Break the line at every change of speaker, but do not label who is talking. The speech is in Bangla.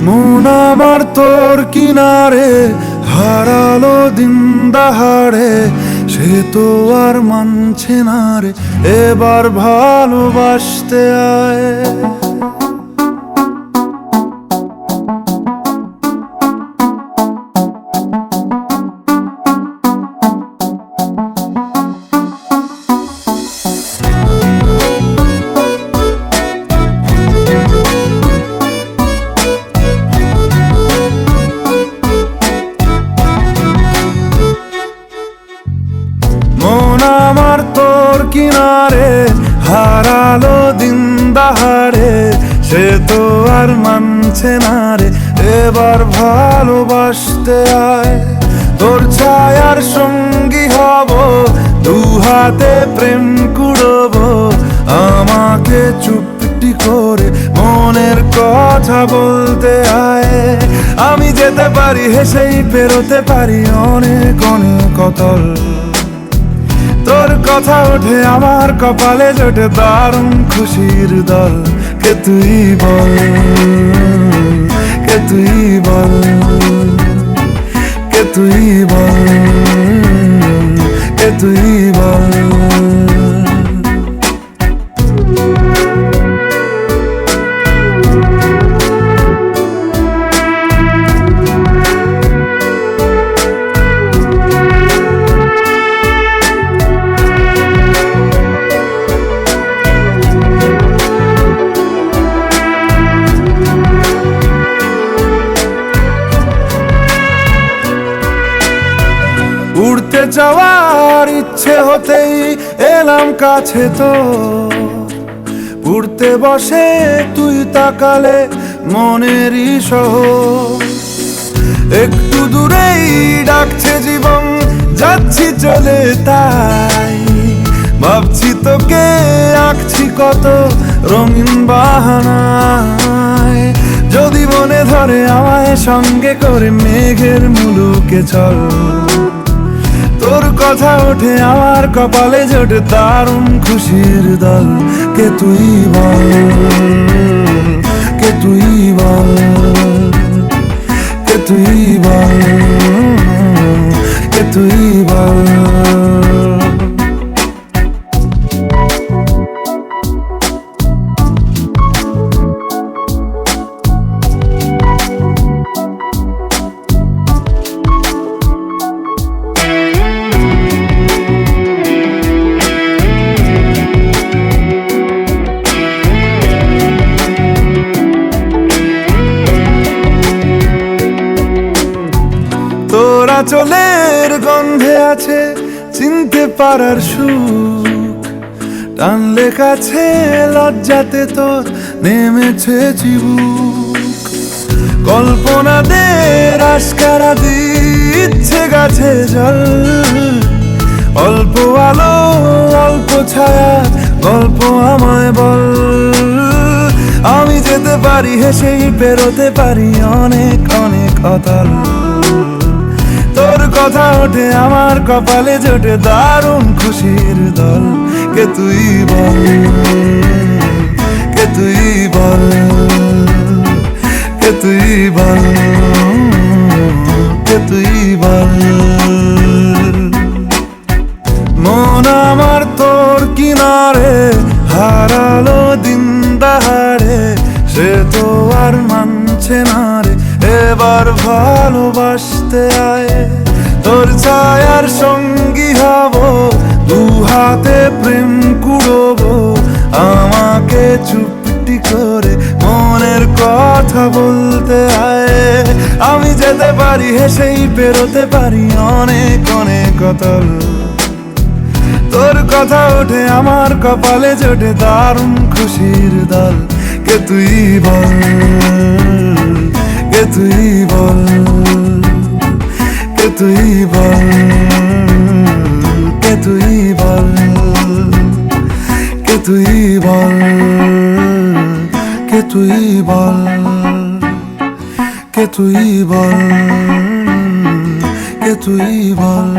মন আমার তোর কিনারে হারালো দিন দাহাড়ে, সে তো আর মানছে না রে এবার ভালোবাসতে আয়। মন আমার তোর কিনারে হারালো দিন দাহাড়ে, সে তো আর মানছে না রে এবার ভালোবাসতে আয়। তোর ছায়ার সঙ্গী হব, দু হাতে প্রেম কুড়বো, আমাকে চুপটি করে মনের কথা বলতে আয়। আমি যেতে পারি হেসেই পেরোতে পারি অনেক অনেক অতল, তোর কথা ওঠে আমার কপালে জোটে দারুণ খুশির দল। কে তুই বল, কে তুই বল, কে তুই বল, কে তুই বল। উড়তে যাওয়ার ইচ্ছে হতেই এলাম কাছে তো, উড়তে বসে তুই তাকালে মনেরই শহর। একটু দূরেই ডাকছে জীবন, যাচ্ছি চলে তাই ভাবছি তোকে আঁকছি কত রঙিন বাহানায়। যদি মনে ধরে আমায় সঙ্গে করে মেঘের মুলুকে চল, তোর কথা ওঠে আমার কপালে জোটে দারুণ খুশির দল। কে তুই বল, কে তুই বল, কে তুই বল, কে তুই বল। তোরা চলের গন্ধে আছে চিনতে পারার সুখ, টানলে কাছে লজ্জাতে তোর নেমেছে চিবুক। কল্পনাদের আশকারা দিচ্ছে গাছে জল, অল্প আলো অল্প ছায়া গল্প আমায় বল। আমি যেতে পারি হেসেই পেরোতে পারি অনেক অনেক অতল, তোর কথা ওঠে আমার কপালে জোটে দারুণ খুশির দল। কে তুই বল, কে তুই বল, কে তুই বল, কে তুই বল। মন আমার তোর কিনারে হারালো দিন দাহাড়ে, সে তো আর মানছে না রে এবার ভালোবাসতে আয়। তোর ছায়ার সঙ্গী হব, দু হাতে প্রেম কুড়বো, আমাকে চুপটি করে মনের কথা বলতে আয়। আমি যেতে পারি হেসেই পেরোতে পারি অনেক অনেক অতল, তোর কথা ওঠে আমার কপালে জোটে দারুণ খুশির দল। কে তুই বল, কে তুই বল, কে তুই বল, কে তুই বল, কে তুই বল, কে তুই বল, কে তুই বল, কে তুই বল।